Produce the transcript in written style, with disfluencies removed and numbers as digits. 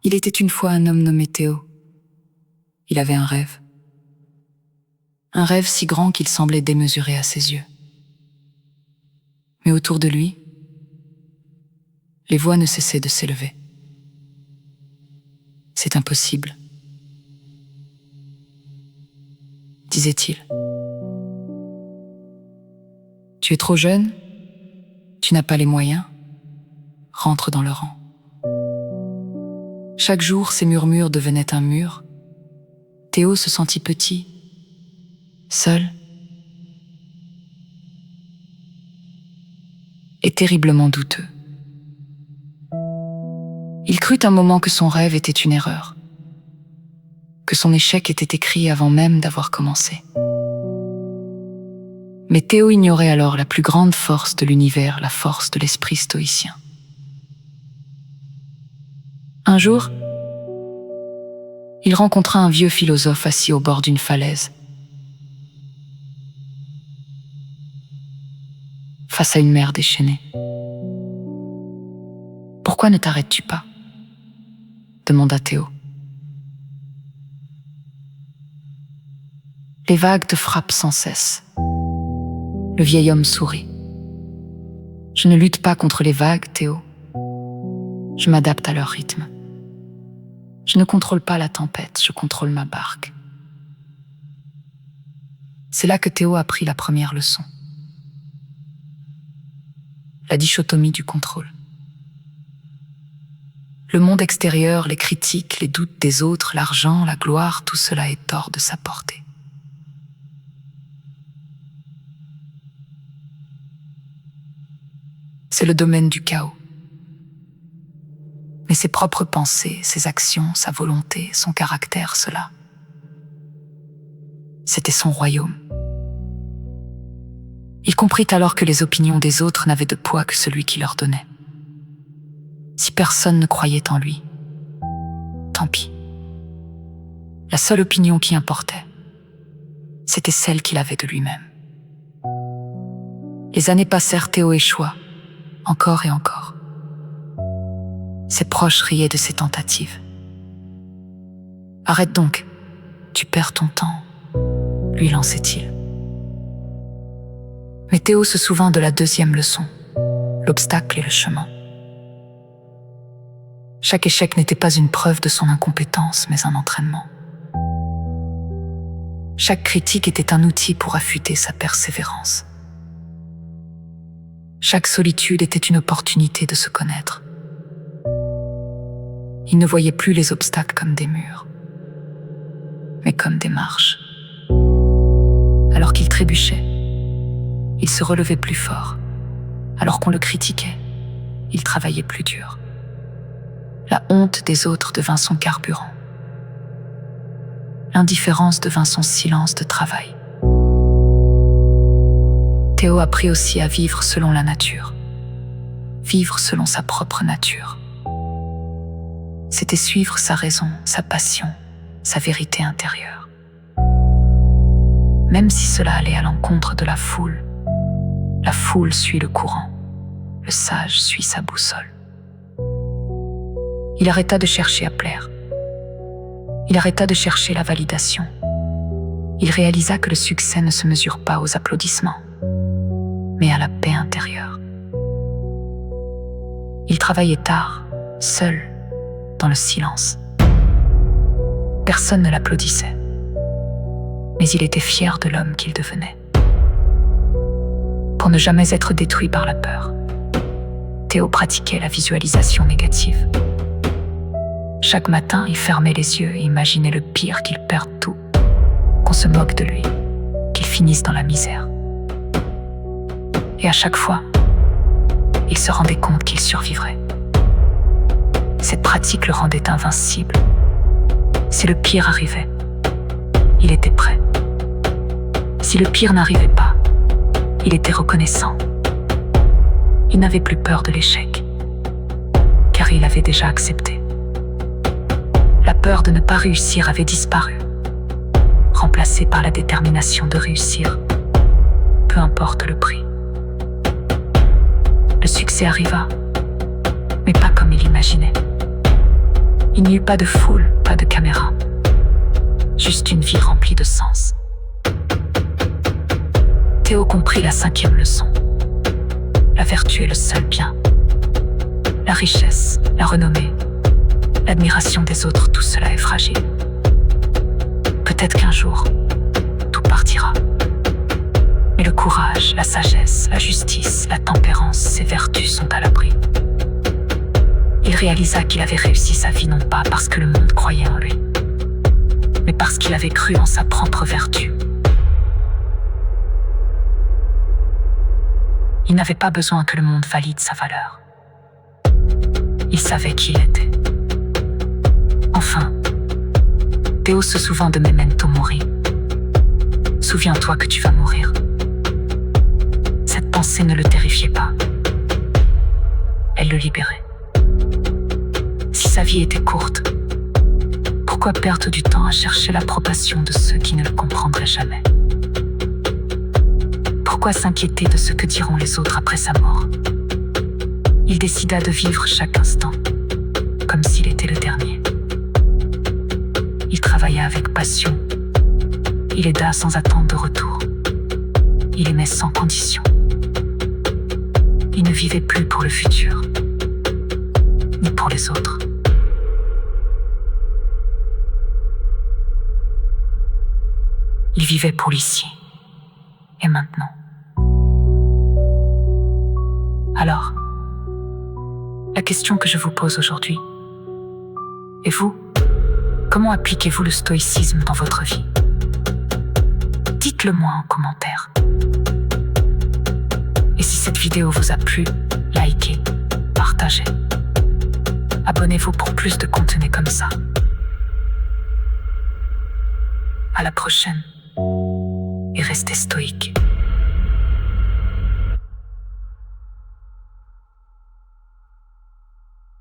Il était une fois un homme nommé Théo. Il avait un rêve. Un rêve si grand qu'il semblait démesuré à ses yeux. Mais autour de lui, les voix ne cessaient de s'élever. C'est impossible, disait-il. Tu es trop jeune, tu n'as pas les moyens, rentre dans le rang. Chaque jour, ces murmures devenaient un mur. Théo se sentit petit, seul et terriblement douteux. Il crut un moment que son rêve était une erreur, que son échec était écrit avant même d'avoir commencé. Mais Théo ignorait alors la plus grande force de l'univers, la force de l'esprit stoïcien. Un jour, il rencontra un vieux philosophe assis au bord d'une falaise, face à une mer déchaînée. « Pourquoi ne t'arrêtes-tu pas ?» demanda Théo. « Les vagues te frappent sans cesse. » Le vieil homme sourit. « Je ne lutte pas contre les vagues, Théo. Je m'adapte à leur rythme. Je ne contrôle pas la tempête, je contrôle ma barque. » C'est là que Théo apprit la première leçon. La dichotomie du contrôle. Le monde extérieur, les critiques, les doutes des autres, l'argent, la gloire, tout cela est hors de sa portée. C'est le domaine du chaos. Mais ses propres pensées, ses actions, sa volonté, son caractère, cela, c'était son royaume. Il comprit alors que les opinions des autres n'avaient de poids que celui qui leur donnait. Si personne ne croyait en lui, tant pis. La seule opinion qui importait, c'était celle qu'il avait de lui-même. Les années passèrent, Théo échoua, encore et encore. Ses proches riaient de ses tentatives. « Arrête donc, tu perds ton temps », lui lançait-il. Mais Théo se souvint de la deuxième leçon, l'obstacle et le chemin. Chaque échec n'était pas une preuve de son incompétence, mais un entraînement. Chaque critique était un outil pour affûter sa persévérance. Chaque solitude était une opportunité de se connaître. Il ne voyait plus les obstacles comme des murs, mais comme des marches. Alors qu'il trébuchait, il se relevait plus fort. Alors qu'on le critiquait, il travaillait plus dur. La honte des autres devint son carburant. L'indifférence devint son silence de travail. Théo apprit aussi à vivre selon la nature, vivre selon sa propre nature. C'était suivre sa raison, sa passion, sa vérité intérieure. Même si cela allait à l'encontre de la foule suit le courant, le sage suit sa boussole. Il arrêta de chercher à plaire. Il arrêta de chercher la validation. Il réalisa que le succès ne se mesure pas aux applaudissements, mais à la paix intérieure. Il travaillait tard, seul, dans le silence. Personne ne l'applaudissait, mais il était fier de l'homme qu'il devenait. Pour ne jamais être détruit par la peur, Théo pratiquait la visualisation négative. Chaque matin, il fermait les yeux et imaginait le pire, qu'il perde tout, qu'on se moque de lui, qu'il finisse dans la misère. Et à chaque fois, il se rendait compte qu'il survivrait. Cette pratique le rendait invincible. Si le pire arrivait, il était prêt. Si le pire n'arrivait pas, il était reconnaissant. Il n'avait plus peur de l'échec, car il avait déjà accepté. La peur de ne pas réussir avait disparu, remplacée par la détermination de réussir, peu importe le prix. Le succès arriva, mais pas comme il imaginait. Il n'y eut pas de foule, pas de caméra. Juste une vie remplie de sens. Théo comprit la 5e leçon. La vertu est le seul bien. La richesse, la renommée, l'admiration des autres, tout cela est fragile. Peut-être qu'un jour, tout partira. Mais le courage, la sagesse, la justice, la tempérance, ces vertus sont à l'abri. Il réalisa qu'il avait réussi sa vie non pas parce que le monde croyait en lui, mais parce qu'il avait cru en sa propre vertu. Il n'avait pas besoin que le monde valide sa valeur. Il savait qui il était. Enfin, Théo se souvint de Memento Mori. Souviens-toi que tu vas mourir. Cette pensée ne le terrifiait pas. Elle le libérait. Si sa vie était courte, pourquoi perdre du temps à chercher l'approbation de ceux qui ne le comprendraient jamais? Pourquoi s'inquiéter de ce que diront les autres après sa mort? Il décida de vivre chaque instant, comme s'il était le dernier. Il travailla avec passion. Il aida sans attendre de retour. Il aimait sans condition. Il ne vivait plus pour le futur, ni pour les autres. Il vivait pour l'ici et maintenant. Alors, la question que je vous pose aujourd'hui, et vous, comment appliquez-vous le stoïcisme dans votre vie? Dites-le moi en commentaire. Et si cette vidéo vous a plu, likez, partagez. Abonnez-vous pour plus de contenu comme ça. À la prochaine et restez stoïque.